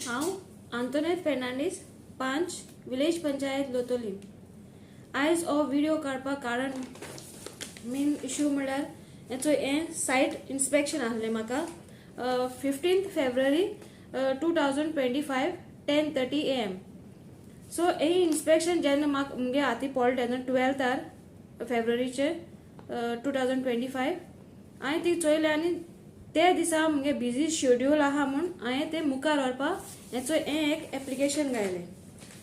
हांव आंतोनेत फेर्नांडीस 5 विलेज पंचायत लोतोली. आयज हो व्हिडिओ काडपाक कारण मेन इश्यू म्हणल्यार हेचो सायट इन्स्पेक्शन आहलें म्हाका 15 फेब्रुवारी 2025 10:30 AM. सो हे इन्स्पेक्शन जेन्ना म्हाका मुगे हाती पडलें तेन्ना 12 फेब्रुवारीचे 2025 हांवें ती चोयलें आनी ते दिसा मुगे बिजी शेड्यूल आहा म्हूण हांवें ते मुखार व्हरपाक हेचो एक एप्लिकेशन घायलें.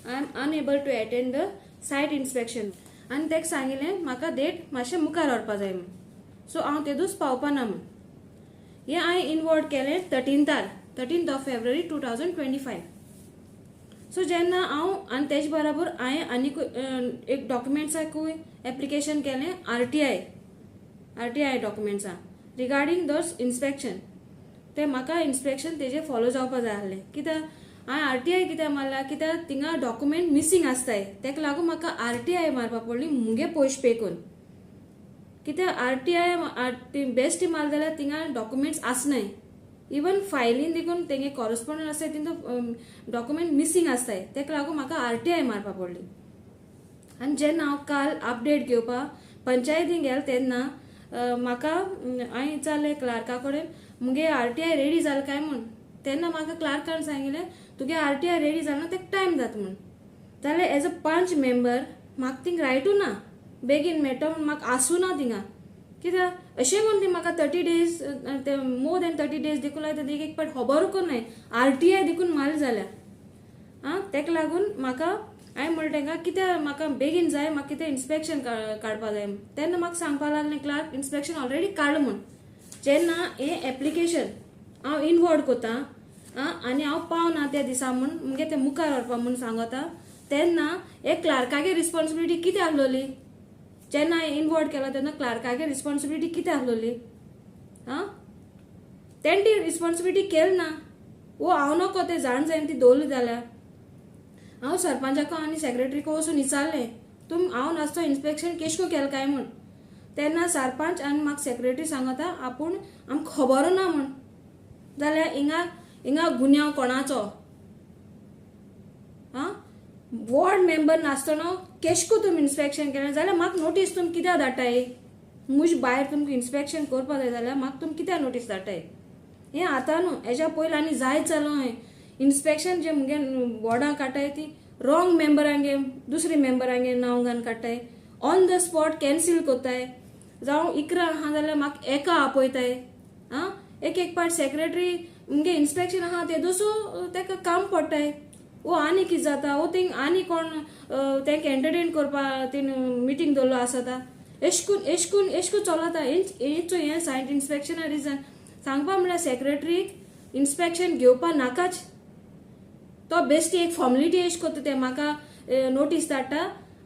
I am unable to attend the site inspection आनी तेका सांगिल्लें म्हाका डेट मातशें मुखार व्हरपा जाय म्हूण. सो हांव ते दीस पावपाना म्हूण हें हांवें इनवॉर्ड केलें 13th ऑफ फेब्रुवारी 2025. सो जेन्ना हांव आनी तेज बरोबर हांवें आनी एक डॉक्युमेंट्साकूय एप्लिकेशन केलें आरटीआय डॉक्युमेंट्सां रिगार्डींग दोस इन्स्पेक्शन. ते म्हाका इन्स्पेक्शन तेजे फॉलो जावपा जाय आहलें कित्याक हांवें आरटीआय कित्याक मारला कित्याक थिंगा डॉक्युमेंट मिसींग आसताय तेका लागून म्हाका आरटीआय मारपा पडली मुगे पयशे पे करून. कित्याक आरटीआय बेस्ट मारले जाल्यार थिंगा डॉक्युमेंट्स आसनाय. इवन फायलीन देखून तेंगे कॉरस्पॉन्डंट आसताय तितून डॉक्युमेंट मिसींग आसताय तेका लागून म्हाका आरटीआय मारपा पडली. आनी जेन्ना हांव काल अपडेट घेवपाक पंचायतीन गेलें तेन्ना म्हाका हांवें विचारलें क्लार्का कडेन मुगे आरटीआय रेडी जालें काय म्हूण. तेन्ना म्हाका क्लार्कान सांगिल्लें तुगे आरटीआय रेडी जालें तेका टायम जाता म्हूण. जाल्यार एज अ 5 मेंबर म्हाका थिंग रायटू ना बेगीन मेळटा म्हूण म्हाका आसूं ना थिंगा. कित्याक अशें म्हूण ती म्हाका 30 days मोर दॅन 30 days देखून लायता एक पाट खबरूच नाय आरटीआय देखून मारली जाल्यार तेका लागून म्हाका हांवें म्हणलें तेंका कित्याक म्हाका बेगीन जाय म्हाका कितें इन्स्पेक्शन काडपा जाय. तेन्ना म्हाका सांगपा लागलें क्लार्क इन्स्पेक्शन ऑलरेडी काडलां म्हूण. जेन्ना हें एप्लिकेशन हांव इनवॉर्ड कोता आनी हांव पावना त्या दिसा म्हूण मुगे तें मुखार व्हरपा म्हूण सांगता तेन्ना हे क्लार्कागे रिस्पॉन्सिबिलिटी कितें आहलोली. जेन्ना हांवें इनवॉर्ड केलो तेन्ना क्लार्कागे रिस्पॉन्सिबिलिटी कितें आहलोली. तेणें ती रिस्पॉन्सिबिलिटी केली ना वो हांव नको तें जाण जायन ती दवरली जाल्यार. हांव सरपंचाको आनी सेक्रेटरीको वचून विचारलें हांव नासतो इन्स्पेक्शन केशको केलें काय म्हूण. तेन्ना सरपंच आनी म्हाका सेक्रेटरी सांगता आपूण आमकां खबरूच ना म्हूण. जाल्यार हिंगा गुन्यांव कोणाचो. वॉर्ड मेंबर नासतना केशको तुमी इन्स्पेक्शन केलें जाल्यार म्हाका नोटीस तुमी कित्याक धाडटाय. मुज भायर तुमकां इन्स्पेक्शन करपा जाय जाल्यार म्हाका तुमी कित्याक नोटीस धाडटाय. हें आतां न्हू हेज्या पयलीं आनी जायत जालो इन्स्पेक्शन जे मुगे वॉर्डां काडटाय ती रॉंग मेंबरांगे दुसरे मेंबरांगे नांव घालून काडटाय ऑन द स्पॉट कॅन्सील कोत्ताय. जावं इकरा आहा जाल्यार म्हाका एका आपयताय. एक पाट सेक्रेटरी मुगे इन्स्पेक्शन आहा ते दुसू तेका काम पडटाय. वो आनी कितें जाता वो थिंग आनी कोण तेंका एंटरटेन करपा तीन मिटींग दवरलो आसता एशकून चलता. हें सायट इन्स्पेक्शना रिजन सांगपा म्हळ्यार सेक्रेटरीक इन्स्पेक्शन घेवपा नाकाच. तो बेश्टी एक फॉर्मेलिटी एश कोत्ता ते म्हाका नोटीस धाडटा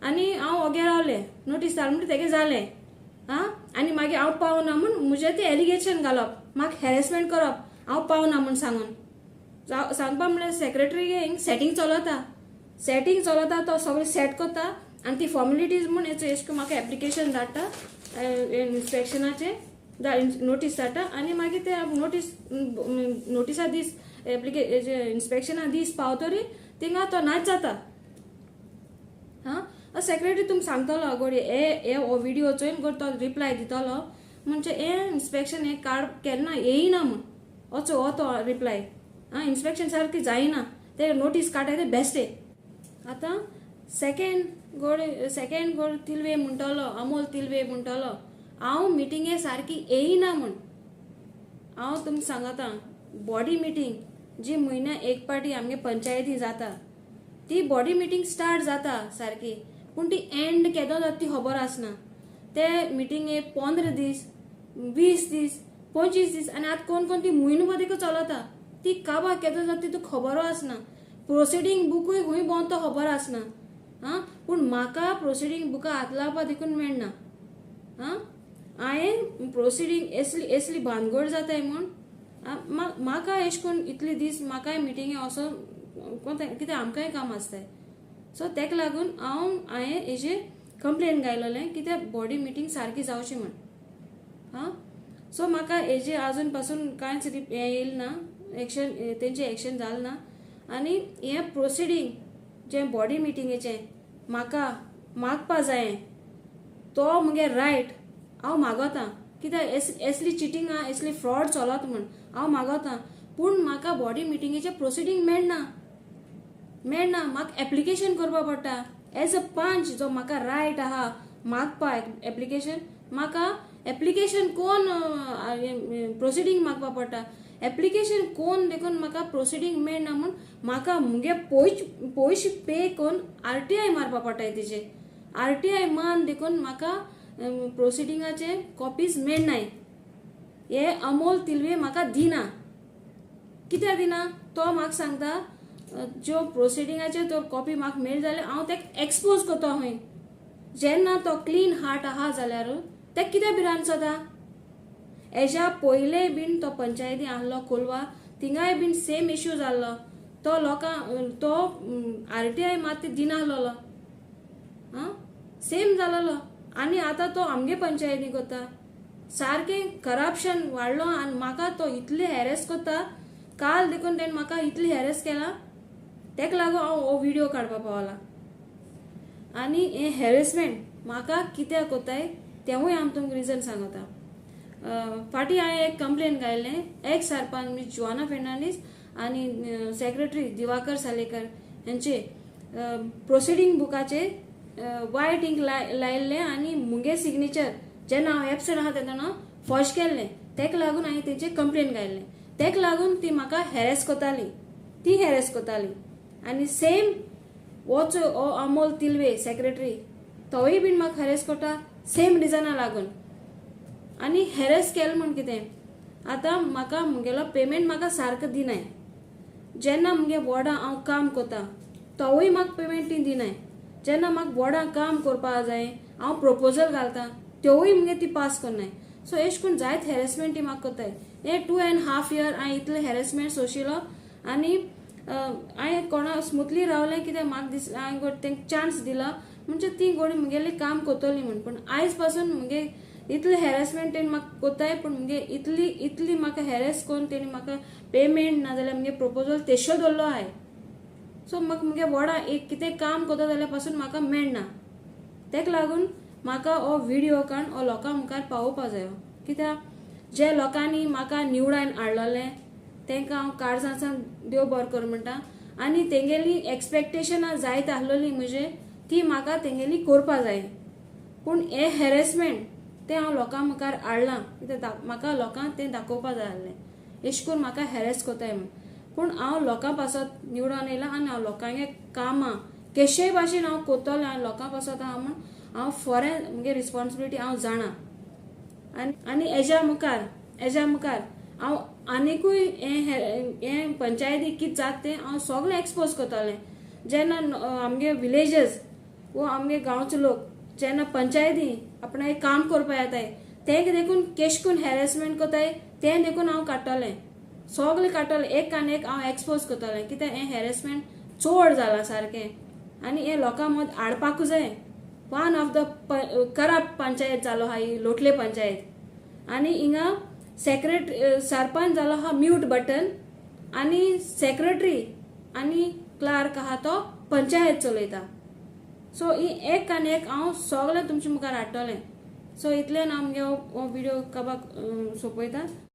आनी हांव ओगे रावलें नोटीस धाड म्हणटा तेगे जालें आनी मागीर हांव पावना म्हूण म्हजें तें एलिगेशन घालप म्हाका हेरेसमेंट करप हांव पावना म्हूण सांगून. सांगपा म्हळ्यार सेक्रेटरी हिंग सेटींग चलता तो सगळें सेट करता आनी ती फॉर्मेलिटीज म्हूण हेचो म्हाका एप्लिकेशन धाडटा इन्स्पेक्शनाचे नोटीस धाडटा आनी मागीर ते नोटिसा दीस इन्स्पेक्शना दीस पावतरी थिंगा तो नाच जाता. सेक्रेटरी तुमकां सांगतलो गोडी हे व्हिडिओ चोयन तो रिप्लाय दितलो म्हणजे हें इन्स्पेक्शन हें कार्ड केन्ना येयना म्हूण हो तो रिप्लाय. इन्स्पेक्शन सारकी जायना ते नोटीस काडटाय ते बेस्टे. आतां सेकेंड गोड तिलवे म्हणटलो अमोल तिलवे म्हणटलो हांव मिटिंगे सारकी येयना म्हूण. हांव तुमकां सांगता बॉडी मिटींग जी म्हयन्या एक पाटी आमगे पंचायती जाता ती बॉडी मिटींग स्टार्ट जाता सारकी पूण ती एंड केदो जाता ती खबर आसना. ते मिटिंगे 15 दीस 20 दीस 25 दीस आनी आतां कोण ती म्हयनो देखून चलता ती काबार केदो जाता ती खबरो आसना. प्रोसिडींग बुकूय खूंय भोंवन तो खबर आसना. पूण म्हाका प्रोसिडींग बुका हात लावपा देखून मेळना. हांवें प्रोसिडींग असली भानगड जाताय म्हूण म्हाका एश कोन्न इतले दीस म्हाकाय मिटिंगे वचोन कितें आमकांय काम आसताय. सो तेका लागून हांवें हेजेर कंप्लेन घायलोलें कित्याक बॉडी मिटींग सारकी जावची म्हूण. सो म्हाका हेजेर आजून पासून कांयच हें येयलें ना एक्शन तेंचें एक्शन जालें ना आनी हे प्रोसिडींग जे बॉडी मिटिंगेचे म्हाका मागपा जाय तो मुगे रायट हांव मागोतां कित्याक असली चिटिंगा असली फ्रॉड चलत म्हूण हांव मागोतां पूण म्हाका बॉडी मिटिंगेचे प्रोसिडींग मेळना म्हाका एप्लिकेशन करपा पडटा एज अ पंच जो म्हाका रायट आहा मागपा एप्लिकेशन म्हाका एप्लिकेशन कोण प्रोसिडींग मागपा पडटा एप्लिकेशन कोण देखून म्हाका प्रोसिडींग मेळना म्हूण म्हाका मुगे पयशे पे करून RTI मारपा पडटा तेजे RTI मान देखून म्हाका प्रोसिडींगाचे कॉपीज मेळनाय हे अमोल तिलवे म्हाका दिना कित्याक दिना तो म्हाका सांगता ज्यो प्रोसिडींगाचे तो कॉपी म्हाका मेळ जाल्यार हांव तेका एक्सपोज करता हय जेन्ना तो क्लीन हार्ट आहा जाल्यार तेका कित्याक भिरांत जाता हेज्या पयले बीन तो पंचायती आहलो कोलवा थिंगाय बीन सेम इश्यू जाल्लो तो तो RTI मात दिनाहलो सेम जालोलो आनी आतां तो आमगे पंचायती करता सारकें करप्शन वाडलो आनी म्हाका तो इतले हॅरेस करता काल देखून तेणें म्हाका इतली हॅरेस केला तेका लागून हांव हो व्हिडिओ काडपा पावला आनी हे हॅरेसमेंट म्हाका कित्याक कोताय तेवूय हांव तुमकां रिजन सांगता फाटीं हांवें एक कंप्लेन घायलें एक्स सरपंच मिस जोआना फेर्नांडीस आनी सेक्रेटरी दिवाकर सालेकर हेंचे प्रोसिडींग बुकाचे वायट इंक लायिल्लें आनी मुगे सिग्नेचर जेन्ना हांव एबसंट आहा तेन्ना फॉश केल्लें तेका लागून हांवें तेंचे कंप्लेन घायलें तेका लागून ती म्हाका हॅरेस कोताली आनी सेम होच अमोल तिलवे सेक्रेटरी तोय बीन म्हाका हॅरेस कोता सेम रिजना लागून आनी हॅरेस केलें म्हूण कितें आतां म्हाका मुगेलो पेमेंट म्हाका सारको दिनाय जेन्ना मुगे वॉर्डां हांव काम कोता तोवूय म्हाका पेमेंट ती दिनाय जेन्ना म्हाका वॉर्डां काम करपा जाय हांव प्रपोजल घालता त्योवूय मुगे ती पास करनाय सो एश कोन्न जायत हॅरेसमेंट ती म्हाका कोताय हे 2.5 years हांवें इतले हॅरेसमेंट सोशिलो आनी हांवें कोणा स्मुथली रावलें कित्याक म्हाका दिसलें हांवें तेंका चान्स दिला म्हणजे ती गोडी मुगेली काम कोतली म्हूण पूण आयज पासून मुगे इतले हॅरेसमेंट तेणी म्हाका कोताय पूण मुगे इतली म्हाका हॅरेस कोन्न तेणी म्हाका पेमेंट नाजाल्यार मुगे प्रपोजल तेशो दवरलो आहाय सो म्हाका मुगे वॉर्डां एक कितें काम कोता जाल्यार पासून म्हाका मेळना तेका लागून म्हाका हो व्हिडिओ काडून हो लोकां मुखार पावोवपा जायो कित्याक जे लोकांनी म्हाका निवडायन हाडलोलें तेंकां हांव काळजांसान देव बरें कर म्हणटा आनी तेंगेली एक्सपेक्टेशनां जायत आहलोली म्हणजे ती म्हाका तेंगेली करपा जाय पूण हे हॅरेसमेंट तें हांव लोकां मुखार हाडलां कित्याक म्हाका लोकांक तें दाखोवपा जाय आहलें एश करून म्हाका हॅरेस कोताय म्हूण पूण हांव लोकां पासत निवडून येयलां आनी हांव लोकांगे कामां केशेय भाशेन हांव कोत्तोलें आनी लोकां पासत आहा म्हूण हांव फोरेन मुगे रिस्पॉन्सिबिलिटी हांव जाणा आनी हेज्या मुखार हांव आनिकूय हे पंचायती कितें जाता तें हांव सगळें एक्सपोज करतलें जेन्ना आमगे विलेजीस वो आमगे गांवचे लोक जेन्ना पंचायती आपणाक काम करपा येताय तेंका देखून केश करून हॅरेसमेंट कोताय तें देखून हांव काडटलें सगळें काडटलें एक हांव एक्सपोज करतलें कित्याक हें हॅरेसमेंट चड जालां सारकें आनी हें लोकां मद हाडपाकूच जाय one of the corrupt panchayat जालो आहा ही लोटले पंचायत आनी हिंगा सरपंच जालो आहा म्यूट बटन आनी सेक्रेटरी आनी क्लार्क आहा तो पंचायत चलयता सो ही एक हांव सगळें तुमचे मुखार हाडटलें सो इतल्यान हांव मुगे हो व्हिडिओ काबाक सोंपयता